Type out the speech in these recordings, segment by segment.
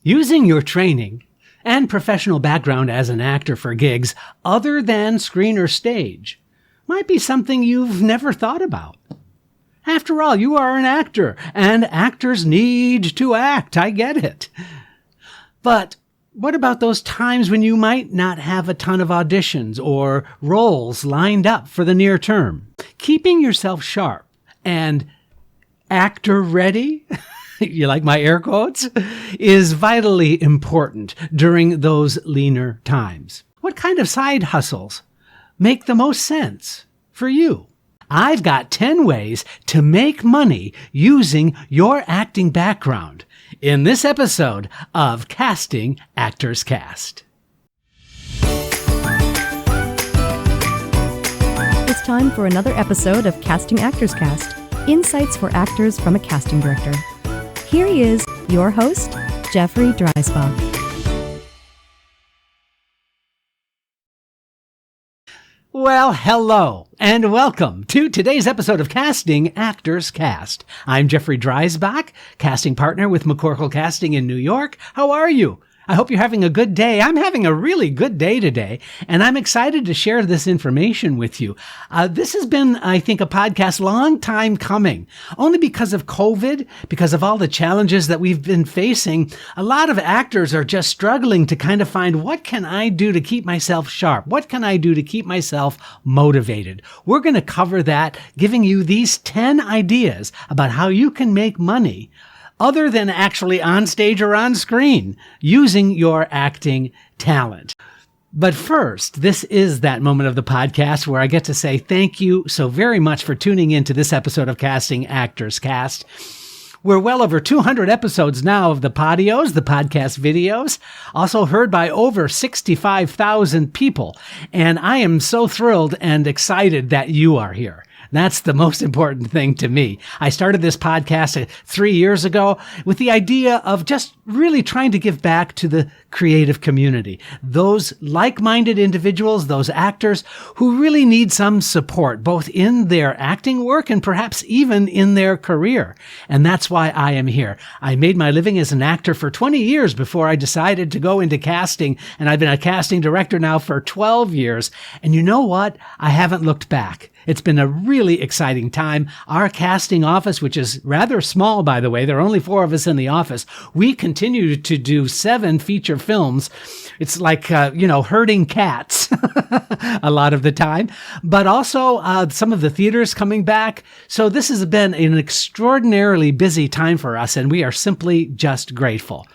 Using your training and professional background as an actor for gigs other than screen or stage might be something you've never thought about. After all, you are an actor, and actors need to act. I get it. But what about those times when you might not have a ton of auditions or roles lined up for the near term? Keeping yourself sharp and actor ready, you like my air quotes, is vitally important during those leaner times. What kind of side hustles make the most sense for you? I've got 10 ways to make money using your acting background in this episode of Casting Actors Cast. It's time for another episode of Casting Actors Cast, insights for actors from a casting director. Here he is, your host, Jeffrey Dreisbach. Well, hello, and welcome to today's episode of Casting Actors Cast. I'm Jeffrey Dreisbach, casting partner with McCorkle Casting in New York. How are you? I hope you're having a good day. I'm having a really good day today, and I'm excited to share this information with you. This has been, I think, a podcast long time coming. Only because of COVID, because of all the challenges that we've been facing, a lot of actors are just struggling to kind of find, what can I do to keep myself sharp? What can I do to keep myself motivated? We're going to cover that, giving you these 10 ideas about how you can make money other than actually on stage or on screen, using your acting talent. But first, this is that moment of the podcast where I get to say thank you so very much for tuning in to this episode of Casting Actors Cast. We're well over 200 episodes now of the podios, the podcast videos, also heard by over 65,000 people. And I am so thrilled and excited that you are here. That's the most important thing to me. I started this podcast 3 years ago with the idea of just really trying to give back to the creative community. Those like-minded individuals, those actors who really need some support, both in their acting work and perhaps even in their career. And that's why I am here. I made my living as an actor for 20 years before I decided to go into casting, and I've been a casting director now for 12 years. And you know what? I haven't looked back. It's been a really exciting time. Our casting office, which is rather small, by the way, there are only 4 of us in the office. We continue to do 7 feature films. It's like, herding cats a lot of the time, but also some of the theaters coming back. So this has been an extraordinarily busy time for us, and we are simply just grateful.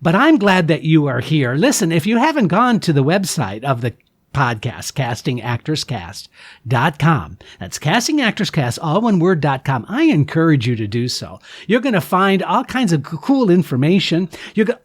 But I'm glad that you are here. Listen, if you haven't gone to the website of the podcast, castingactorscast.com. That's castingactorscast, all one word.com. I encourage you to do so. You're going to find all kinds of cool information.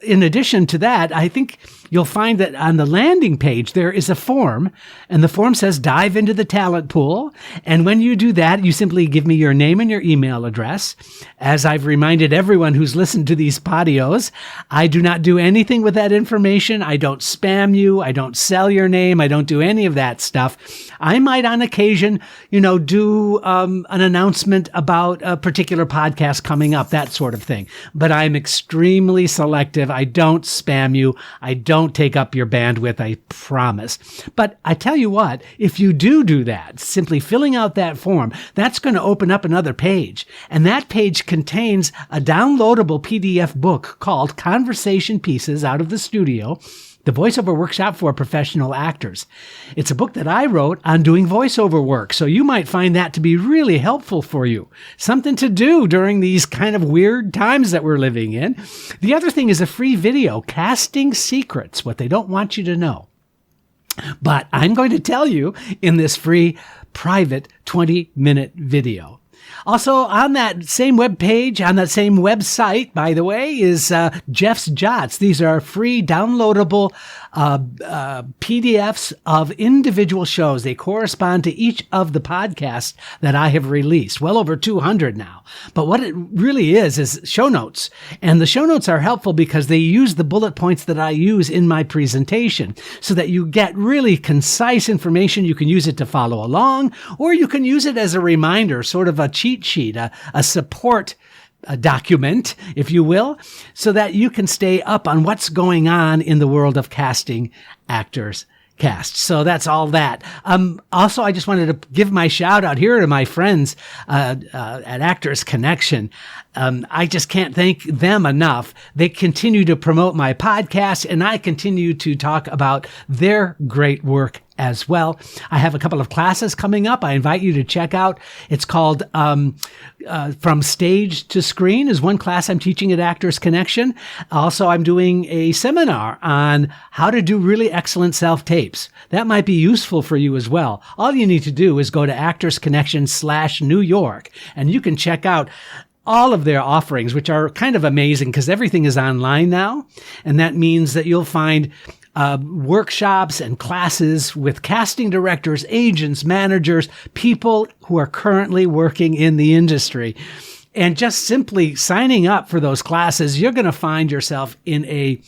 In addition to that, I think you'll find that on the landing page, there is a form, and the form says dive into the talent pool. And when you do that, you simply give me your name and your email address. As I've reminded everyone who's listened to these podios, I do not do anything with that information. I don't spam you. I don't sell your name. I don't do any of that stuff. I might on occasion, do an announcement about a particular podcast coming up, that sort of thing. But I'm extremely selective. I don't spam you. I don't take up your bandwidth, I promise. But I tell you what, if you do that, simply filling out that form, that's going to open up another page. And that page contains a downloadable PDF book called Conversation Pieces Out of the Studio, the voiceover workshop for professional actors. It's a book that I wrote on doing voiceover work, so you might find that to be really helpful for you. Something to do during these kind of weird times that we're living in. The other thing is a free video, Casting Secrets, what they don't want you to know. But I'm going to tell you in this free, private 20-minute video. Also, on that same webpage, on that same website, by the way, is Jeff's Jots. These are free downloadable PDFs of individual shows. They correspond to each of the podcasts that I have released, well over 200 now. But what it really is show notes. And the show notes are helpful because they use the bullet points that I use in my presentation so that you get really concise information. You can use it to follow along, or you can use it as a reminder, sort of a cheat sheet, a support document, if you will, so that you can stay up on what's going on in the world of casting actors cast. So that's all that. Also, I just wanted to give my shout out here to my friends at Actors Connection. I just can't thank them enough. They continue to promote my podcast, and I continue to talk about their great work as well. I have a couple of classes coming up I invite you to check out. It's called From Stage to Screen is one class I'm teaching at Actors Connection. Also, I'm doing a seminar on how to do really excellent self-tapes. That might be useful for you as well. All you need to do is go to Actors Connection /New York, and you can check out all of their offerings, which are kind of amazing because everything is online now. And that means that you'll find workshops and classes with casting directors, agents, managers, people who are currently working in the industry. And just simply signing up for those classes, you're going to find yourself in a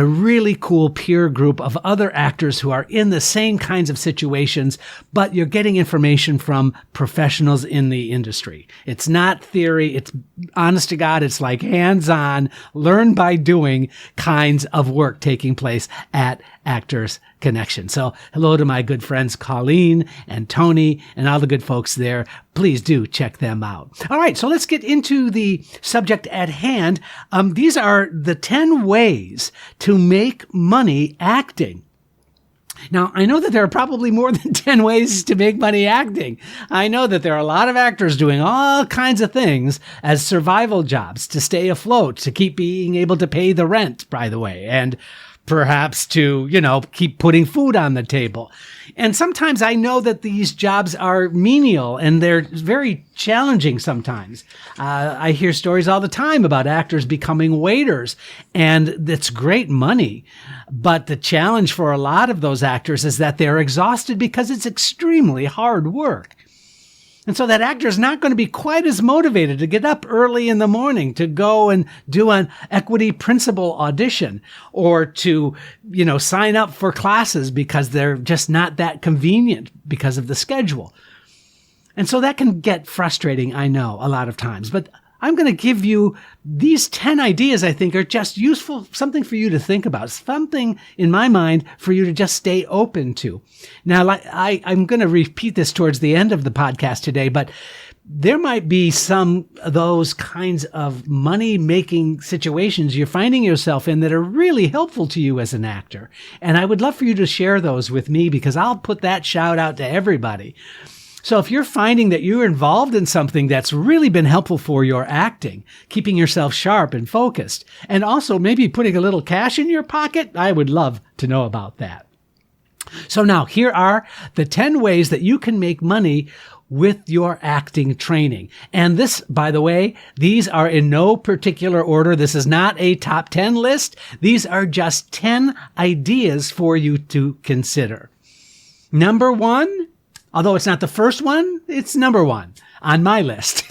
really cool peer group of other actors who are in the same kinds of situations, but you're getting information from professionals in the industry. It's not theory. It's honest to God. It's like hands-on, learn by doing kinds of work taking place at Actors Connection. So hello to my good friends Colleen and Tony and all the good folks there. Please do check them out. All right, so let's get into the subject at hand. These are the 10 ways to make money acting. Now, I know that there are probably more than 10 ways to make money acting. I know that there are a lot of actors doing all kinds of things as survival jobs to stay afloat, to keep being able to pay the rent, by the way, and perhaps to, keep putting food on the table. And sometimes I know that these jobs are menial and they're very challenging sometimes. I hear stories all the time about actors becoming waiters, and that's great money. But the challenge for a lot of those actors is that they're exhausted because it's extremely hard work. And so that actor is not going to be quite as motivated to get up early in the morning to go and do an equity principal audition or to, sign up for classes because they're just not that convenient because of the schedule. And so that can get frustrating, I know, a lot of times. But I'm going to give you these 10 ideas I think are just useful, something for you to think about, something in my mind for you to just stay open to. Now, I'm going to repeat this towards the end of the podcast today, but there might be some of those kinds of money-making situations you're finding yourself in that are really helpful to you as an actor. And I would love for you to share those with me because I'll put that shout out to everybody. So if you're finding that you're involved in something that's really been helpful for your acting, keeping yourself sharp and focused, and also maybe putting a little cash in your pocket, I would love to know about that. So now here are the 10 ways that you can make money with your acting training. And this, by the way, these are in no particular order. This is not a top 10 list. These are just 10 ideas for you to consider. Number 1, although it's not the first one, it's number 1 on my list.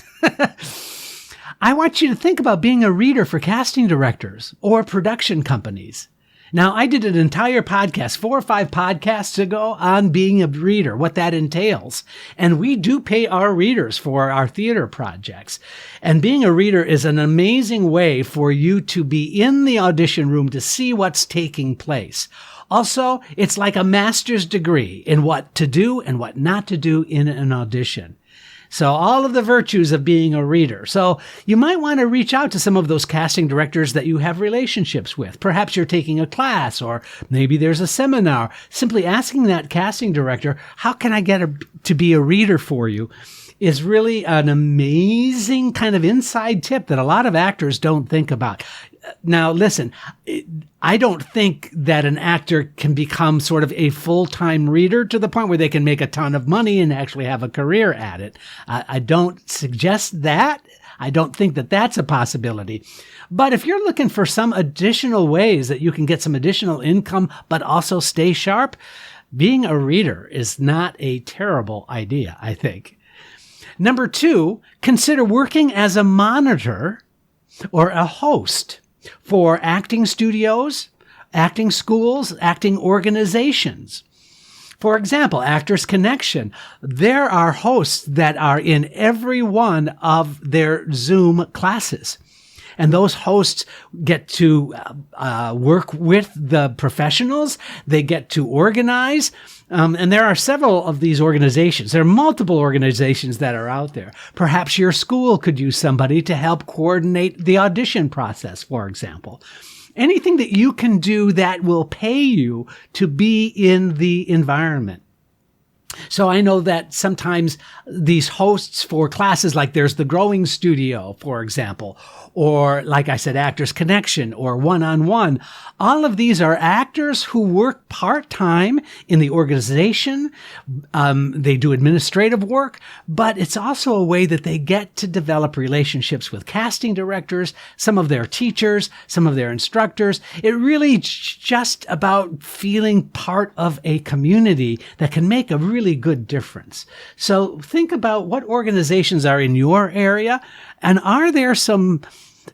I want you to think about being a reader for casting directors or production companies. Now, I did an entire podcast, 4 or 5 podcasts ago, on being a reader, what that entails. And we do pay our readers for our theater projects. And being a reader is an amazing way for you to be in the audition room to see what's taking place. Also, it's like a master's degree in what to do and what not to do in an audition. So all of the virtues of being a reader. So you might want to reach out to some of those casting directors that you have relationships with. Perhaps you're taking a class or maybe there's a seminar. Simply asking that casting director, how can I get to be a reader for you, is really an amazing kind of inside tip that a lot of actors don't think about. Now, listen, I don't think that an actor can become sort of a full-time reader to the point where they can make a ton of money and actually have a career at it. I don't suggest that. I don't think that that's a possibility. But if you're looking for some additional ways that you can get some additional income but also stay sharp, being a reader is not a terrible idea, I think. Number 2, consider working as a monitor or a host for acting studios, acting schools, acting organizations. For example, Actors Connection. There are hosts that are in every one of their Zoom classes. And those hosts get to work with the professionals. They get to organize. And there are several of these organizations. There are multiple organizations that are out there. Perhaps your school could use somebody to help coordinate the audition process, for example. Anything that you can do that will pay you to be in the environment. So I know that sometimes these hosts for classes, like there's the Growing Studio, for example, or like I said, Actors Connection or One-on-One, all of these are actors who work part-time in the organization. They do administrative work, but it's also a way that they get to develop relationships with casting directors, some of their teachers, some of their instructors. It really just about feeling part of a community that can make a really good difference. So think about what organizations are in your area, and are there some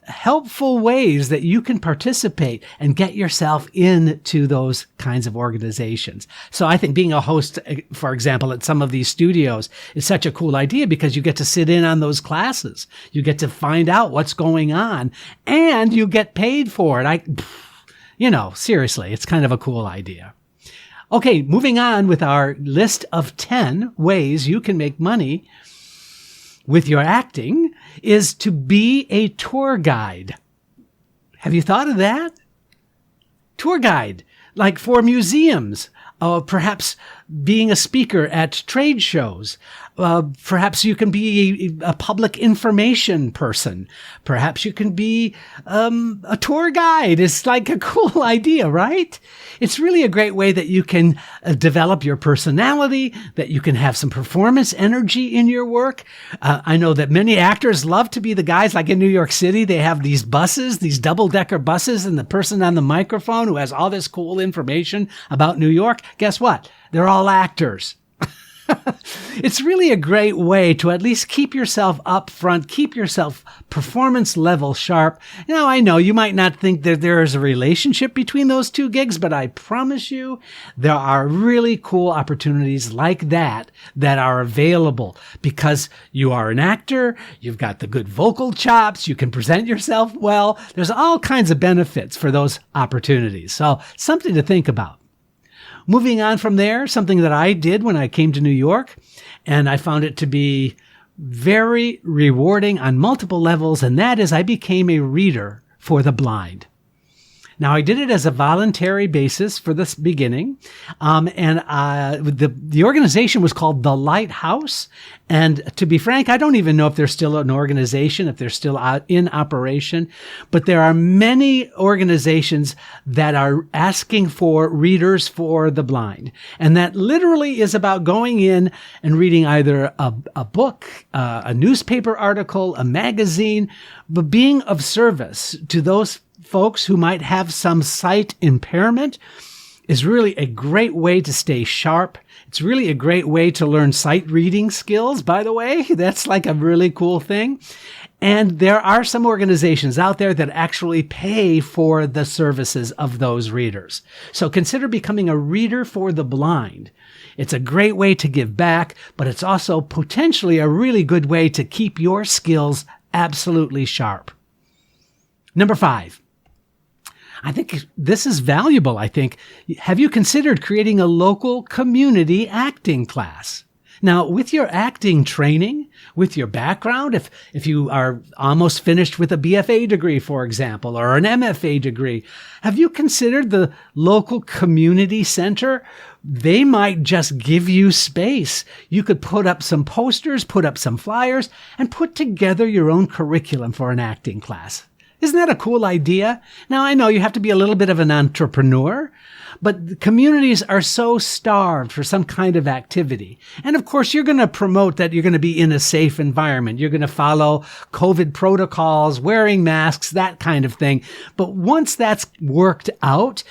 helpful ways that you can participate and get yourself into those kinds of organizations. So I think being a host, for example, at some of these studios is such a cool idea because you get to sit in on those classes. You get to find out what's going on and you get paid for it. Seriously, it's kind of a cool idea. Okay, moving on with our list of 10 ways you can make money with your acting is to be a tour guide. Have you thought of that? Tour guide, like for museums, perhaps being a speaker at trade shows. Perhaps you can be a public information person. Perhaps you can be a tour guide. It's like a cool idea, right? It's really a great way that you can develop your personality, that you can have some performance energy in your work. I know that many actors love to be the guys, like in New York City, they have these buses, these double-decker buses, and the person on the microphone who has all this cool information about New York, guess what? They're all actors. It's really a great way to at least keep yourself up front, keep yourself performance level sharp. Now, I know you might not think that there is a relationship between those two gigs, but I promise you there are really cool opportunities like that are available because you are an actor, you've got the good vocal chops, you can present yourself well. There's all kinds of benefits for those opportunities. So something to think about. Moving on from there, something that I did when I came to New York, and I found it to be very rewarding on multiple levels, and that is I became a reader for the blind. Now, I did it as a voluntary basis for this beginning, and the organization was called The Lighthouse. And to be frank, I don't even know if they're still an organization, if they're still out in operation, but there are many organizations that are asking for readers for the blind. And that literally is about going in and reading either a book, a newspaper article, a magazine, but being of service to those folks who might have some sight impairment is really a great way to stay sharp. It's really a great way to learn sight reading skills, by the way. That's like a really cool thing. And there are some organizations out there that actually pay for the services of those readers. So consider becoming a reader for the blind. It's a great way to give back, but it's also potentially a really good way to keep your skills absolutely sharp. Number 5. I think this is valuable, Have you considered creating a local community acting class? Now, with your acting training, with your background, if you are almost finished with a BFA degree, for example, or an MFA degree, have you considered the local community center? They might just give you space. You could put up some posters, put up some flyers, and put together your own curriculum for an acting class. Isn't that a cool idea? Now, I know you have to be a little bit of an entrepreneur, but communities are so starved for some kind of activity. And of course, you're going to promote that you're going to be in a safe environment. You're going to follow COVID protocols, wearing masks, that kind of thing. But once that's worked out,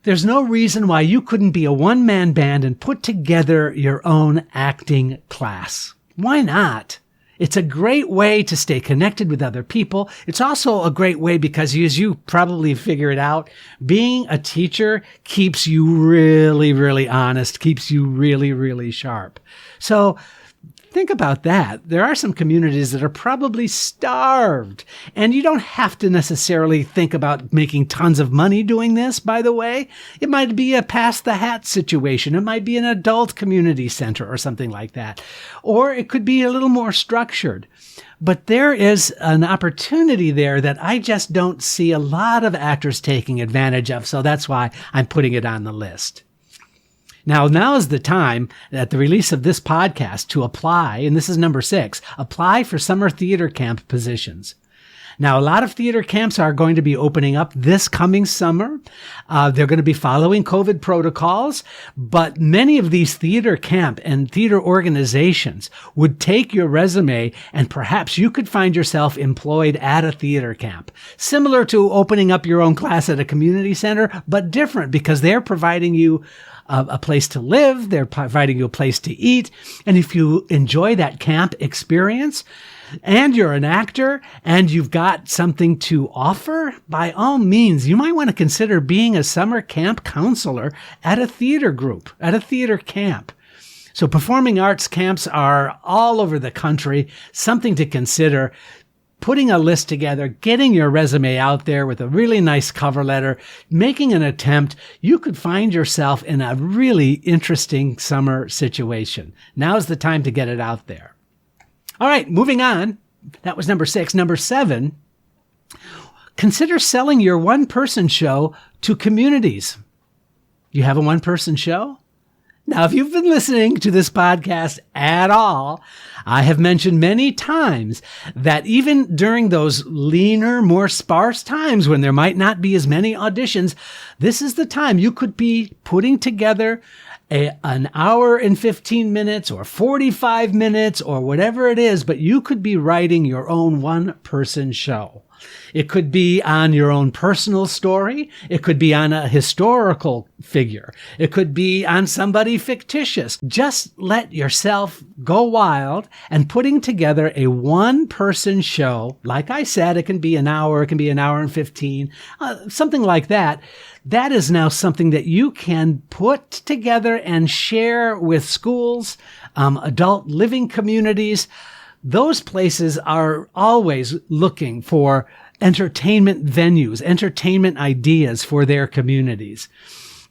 there's no reason why you couldn't be a one-man band and put together your own acting class. Why not? It's a great way to stay connected with other people. It's also a great way because, as you probably figured out, being a teacher keeps you really, really honest, keeps you really, really sharp. So think about that. There are some communities that are probably starved, and you don't have to necessarily think about making tons of money doing this, by the way. It might be a pass the hat situation. It might be an adult community center or something like that. Or it could be a little more structured. But there is an opportunity there that I just don't see a lot of actors taking advantage of, so that's why I'm putting it on the list. Now is the time at the release of this podcast to apply, and this is number 6, apply for summer theater camp positions. Now, a lot of theater camps are going to be opening up this coming summer. They're going to be following COVID protocols, but many of these theater camp and theater organizations would take your resume and perhaps you could find yourself employed at a theater camp. Similar to opening up your own class at a community center, but different because they're providing you a place to live, they're providing you a place to eat, and if you enjoy that camp experience, and you're an actor, and you've got something to offer, by all means, you might want to consider being a summer camp counselor at a theater group, at a theater camp. So performing arts camps are all over the country, something to consider. Putting a list together, getting your resume out there with a really nice cover letter, making an attempt, you could find yourself in a really interesting summer situation. Now's the time to get it out there. All right, moving on. That was number 6. Number 7, consider selling your one-person show to communities. You have a one-person show? Now, if you've been listening to this podcast at all, I have mentioned many times that even during those leaner, more sparse times when there might not be as many auditions, this is the time you could be putting together an hour and 15 minutes or 45 minutes or whatever it is, but you could be writing your own one-person show. It could be on your own personal story. It could be on a historical figure. It could be on somebody fictitious. Just let yourself go wild and putting together a one-person show. Like I said, it can be an hour, it can be an hour and 15, something like that. That is now something that you can put together and share with schools, adult living communities. Those places are always looking for entertainment venues, entertainment ideas for their communities.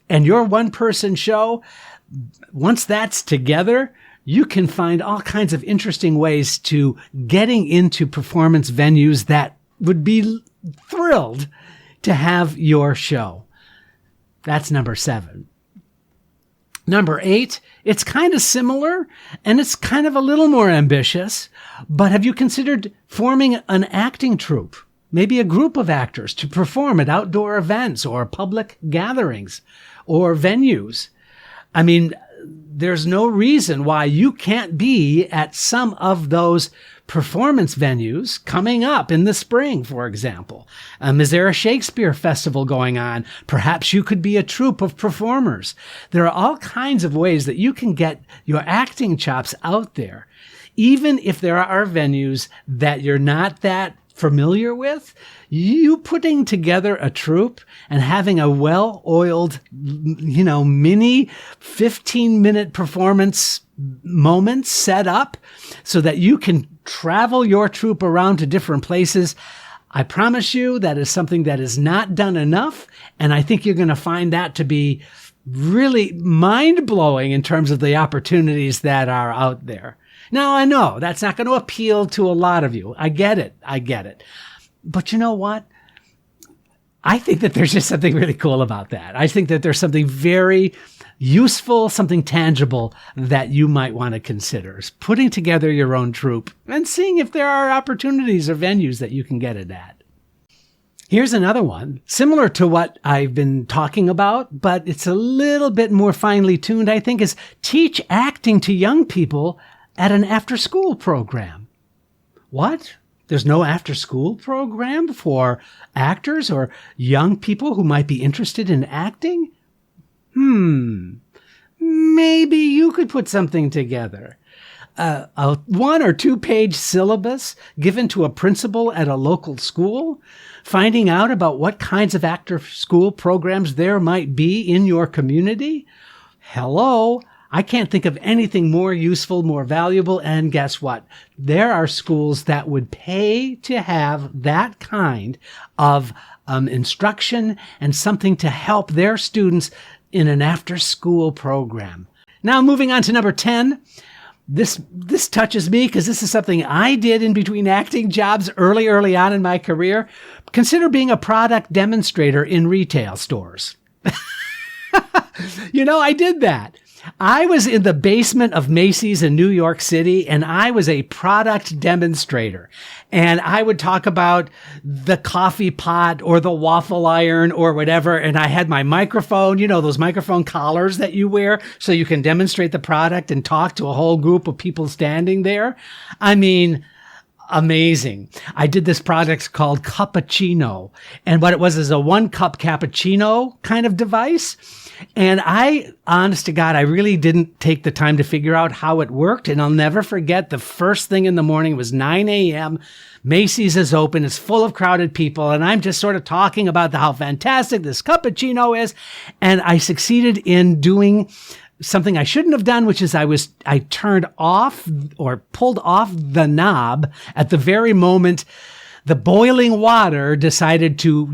And your one-person show, once that's together, you can find all kinds of interesting ways to getting into performance venues that would be thrilled to have your show. That's number 7. Number 8, it's kind of similar and it's kind of a little more ambitious, but have you considered forming an acting troupe? Maybe a group of actors to perform at outdoor events or public gatherings or venues. I mean, there's no reason why you can't be at some of those performance venues coming up in the spring, for example. Is there a Shakespeare festival going on? Perhaps you could be a troupe of performers. There are all kinds of ways that you can get your acting chops out there. Even if there are venues that you're not that familiar with, you putting together a troupe and having a well-oiled, mini 15-minute performance moments set up so that you can travel your troupe around to different places. I promise you that is something that is not done enough. And I think you're going to find that to be really mind-blowing in terms of the opportunities that are out there. Now, I know that's not going to appeal to a lot of you. I get it. But you know what? I think that there's just something really cool about that. I think that there's something very useful, something tangible that you might want to consider. Is putting together your own troupe and seeing if there are opportunities or venues that you can get it at. Here's another one, similar to what I've been talking about, but it's a little bit more finely tuned, I think, is teach acting to young people at an after-school program. What? There's no after-school program for actors or young people who might be interested in acting? Maybe you could put something together. a 1 or 2 page syllabus given to a principal at a local school, finding out about what kinds of after school programs there might be in your community? Hello. I can't think of anything more useful, more valuable. And guess what? There are schools that would pay to have that kind of instruction and something to help their students in an after-school program. Now, moving on to number 10. This touches me because this is something I did in between acting jobs early on in my career. Consider being a product demonstrator in retail stores. I did that. I was in the basement of Macy's in New York City, and I was a product demonstrator. And I would talk about the coffee pot or the waffle iron or whatever. And I had my microphone, those microphone collars that you wear so you can demonstrate the product and talk to a whole group of people standing there. I mean, amazing. I did this product called Cappuccino. And what it was is a 1-cup cappuccino kind of device. And honest to God, I really didn't take the time to figure out how it worked. And I'll never forget the first thing in the morning was 9 a.m. Macy's is open. It's full of crowded people. And I'm just sort of talking about how fantastic this cappuccino is. And I succeeded in doing something I shouldn't have done, which is I turned off or pulled off the knob at the very moment the boiling water decided to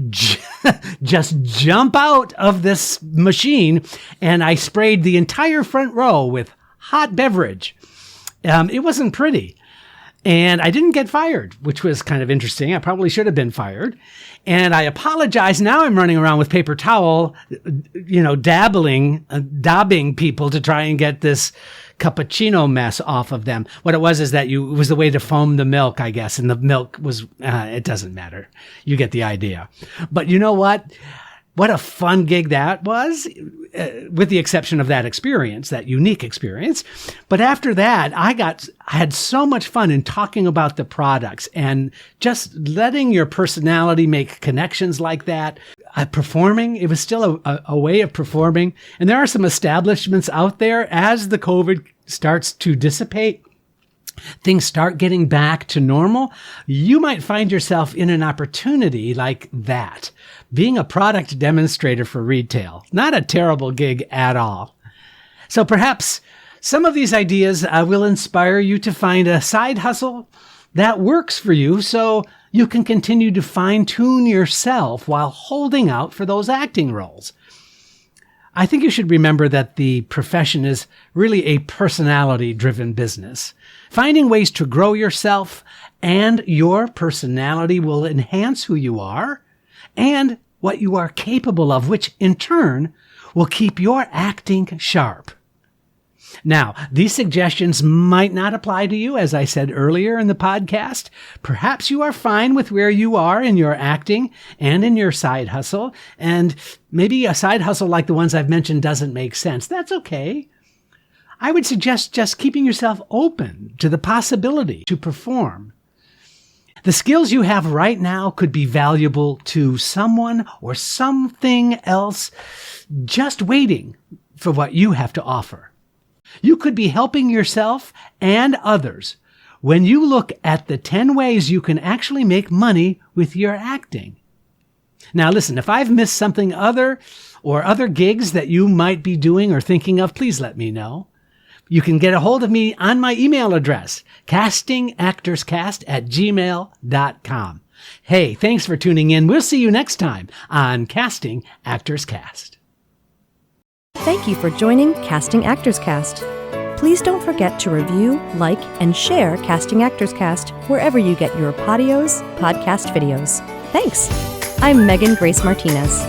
just jump out of this machine, and I sprayed the entire front row with hot beverage. It wasn't pretty. And I didn't get fired, which was kind of interesting. I probably should have been fired. And I apologize. Now I'm running around with paper towel, dabbing people to try and get this cappuccino mess off of them. What it was is that it was the way to foam the milk, I guess. And the milk was, it doesn't matter. You get the idea. But you know what? What a fun gig that was, with the exception of that experience, that unique experience. But after that, I had so much fun in talking about the products and just letting your personality make connections like that. Performing, it was still a way of performing. And there are some establishments out there as the COVID starts to dissipate, things start getting back to normal, you might find yourself in an opportunity like that. Being a product demonstrator for retail, not a terrible gig at all. So perhaps some of these ideas will inspire you to find a side hustle that works for you so you can continue to fine-tune yourself while holding out for those acting roles. I think you should remember that the profession is really a personality-driven business. Finding ways to grow yourself and your personality will enhance who you are and what you are capable of, which in turn will keep your acting sharp. Now, these suggestions might not apply to you, as I said earlier in the podcast. Perhaps you are fine with where you are in your acting and in your side hustle, and maybe a side hustle like the ones I've mentioned doesn't make sense. That's okay. I would suggest just keeping yourself open to the possibility to perform. The skills you have right now could be valuable to someone or something else just waiting for what you have to offer. You could be helping yourself and others when you look at the 10 ways you can actually make money with your acting. Now listen, if I've missed something other gigs that you might be doing or thinking of, please let me know. You can get a hold of me on my email address, castingactorscast@gmail.com. Hey, thanks for tuning in. We'll see you next time on Casting Actors Cast. Thank you for joining Casting Actors Cast. Please don't forget to review, like, and share Casting Actors Cast wherever you get your podcast videos. Thanks. I'm Megan Grace Martinez.